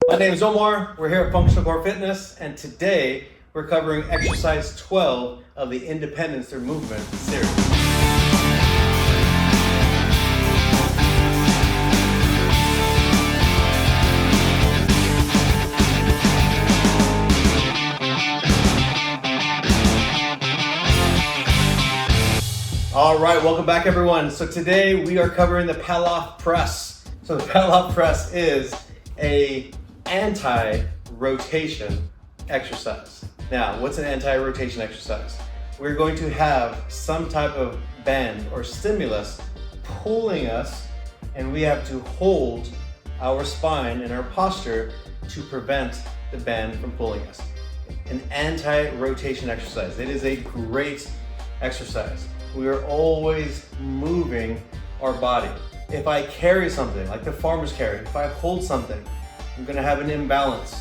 My name is Omar. We're here at Functional Core Fitness, and today we're covering exercise 12 of the Independence Through Movement series. All right, welcome back everyone. So today we are covering the Pallof Press. So the Pallof Press is a anti-rotation exercise. Now, what's an anti-rotation exercise? We're going to have some type of band or stimulus pulling us, and we have to hold our spine and our posture to prevent the band from pulling us. An anti-rotation exercise. It is a great exercise. We are always moving our body. If I carry something, like the farmer's carry, if I hold something, I'm gonna have an imbalance.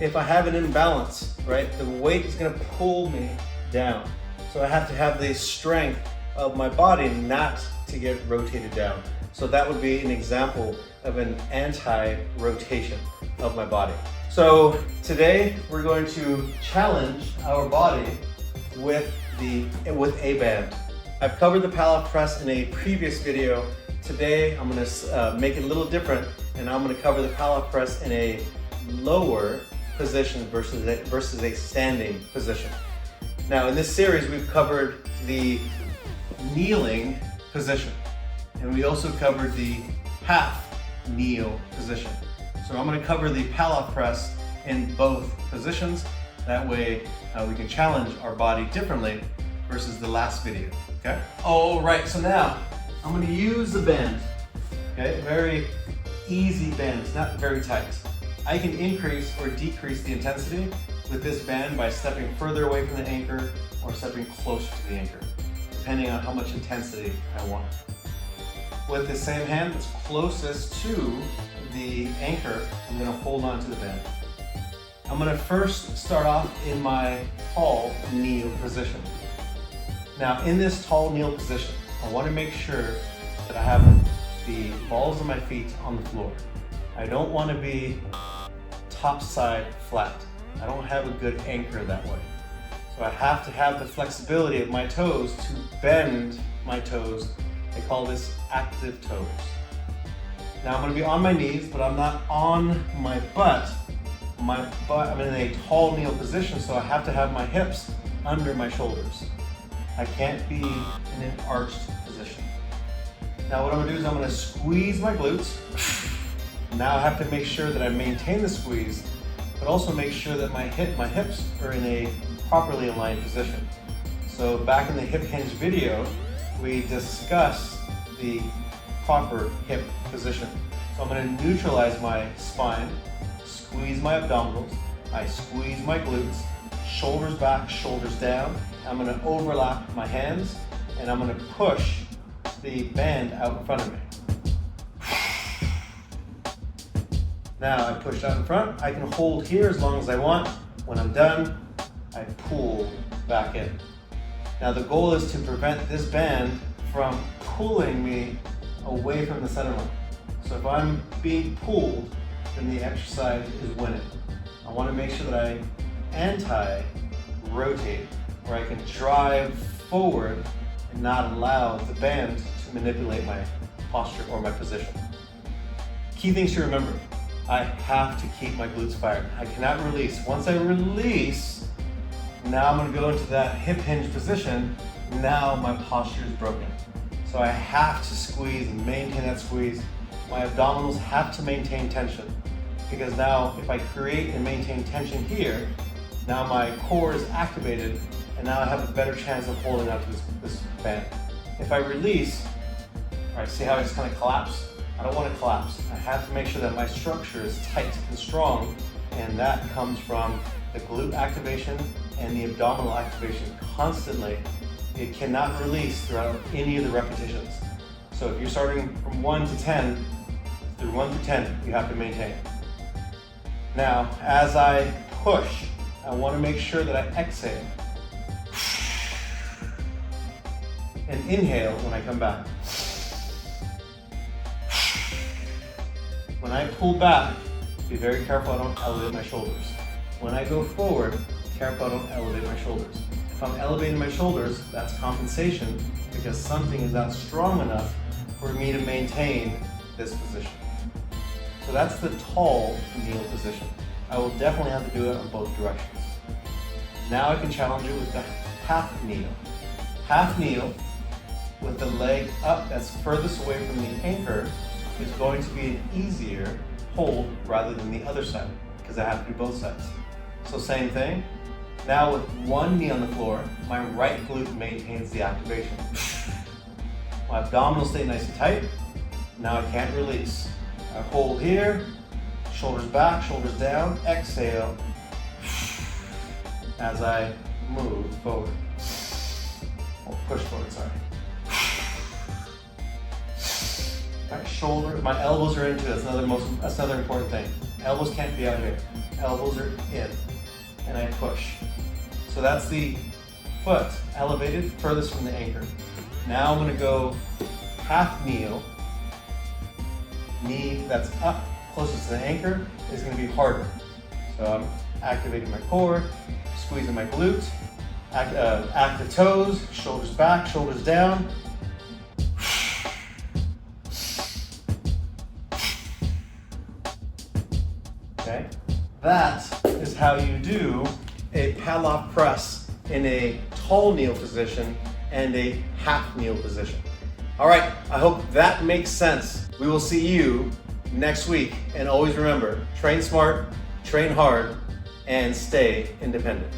If I have an imbalance, right, the weight is gonna pull me down. So I have to have the strength of my body not to get rotated down. So that would be an example of an anti-rotation of my body. So today we're going to challenge our body with a band. I've covered the Pallof Press in a previous video. Today I'm going to make it a little different, and I'm going to cover the Pallof Press in a lower position versus a standing position. Now in this series we've covered the kneeling position, and we also covered the half kneel position. So I'm going to cover the Pallof Press in both positions. That way we can challenge our body differently versus the last video. Okay. All right, so now I'm going to use the band. Okay, very easy band. It's not very tight. I can increase or decrease the intensity with this band by stepping further away from the anchor or stepping closer to the anchor, depending on how much intensity I want. With the same hand that's closest to the anchor, I'm going to hold on to the band. I'm going to first start off in my tall kneel position. Now in this tall kneel position, I want to make sure that I have the balls of my feet on the floor. I don't want to be top side flat. I don't have a good anchor that way. So I have to have the flexibility of my toes to bend my toes. I call this active toes. Now I'm going to be on my knees, but I'm not on my butt. I'm in a tall kneel position, so I have to have my hips under my shoulders. I can't be in an arched position. Now what I'm gonna do is I'm gonna squeeze my glutes. Now I have to make sure that I maintain the squeeze, but also make sure that my hips are in a properly aligned position. So back in the hip hinge video, we discussed the proper hip position. So I'm gonna neutralize my spine, squeeze my abdominals, I squeeze my glutes, shoulders back, shoulders down. I'm going to overlap my hands, and I'm going to push the band out in front of me. Now I push out in front. I can hold here as long as I want. When I'm done, I pull back in. Now the goal is to prevent this band from pulling me away from the center line. So if I'm being pulled, then the exercise is winning. I want to make sure that I anti-rotate, where I can drive forward and not allow the band to manipulate my posture or my position. Key things to remember: I have to keep my glutes fired. I cannot release. Once I release, now I'm going to go into that hip hinge position. Now my posture is broken. So I have to squeeze and maintain that squeeze. My abdominals have to maintain tension, because now if I create and maintain tension here, now my core is activated, and now I have a better chance of holding onto this band. If I release, all right, see how I just kind of collapse? I don't want to collapse. I have to make sure that my structure is tight and strong, and that comes from the glute activation and the abdominal activation constantly. It cannot release throughout any of the repetitions. So if you're starting from 1 to 10, through 1 through 10, you have to maintain. Now, as I push, I want to make sure that I exhale and inhale when I come back. When I pull back, Be very careful I don't elevate my shoulders. When I go forward, careful I don't elevate my shoulders. If I'm elevating my shoulders, that's compensation because something is not strong enough for me to maintain this position. So that's the tall kneel position. I will definitely have to do it on both directions. Now I can challenge it with the half kneel. Half kneel with the leg up that's furthest away from the anchor is going to be an easier hold rather than the other side because I have to do both sides. So same thing. Now with one knee on the floor, my right glute maintains the activation. My abdominals stay nice and tight. Now I can't release. I hold here, shoulders back, shoulders down, exhale as I move forward. Or push forward, sorry. My shoulder, my elbows are into it. That's another important thing. Elbows can't be out here. Elbows are in, and I push. So that's the foot elevated furthest from the anchor. Now I'm gonna go half kneel. Knee that's up closest to the anchor is gonna be harder. So I'm activating my core, squeezing my glutes, active toes, shoulders back, shoulders down. Okay, that is how you do a Pallof press in a tall kneel position and a half kneel position. All right, I hope that makes sense. We will see you next week, and always remember, train smart, train hard, and stay independent.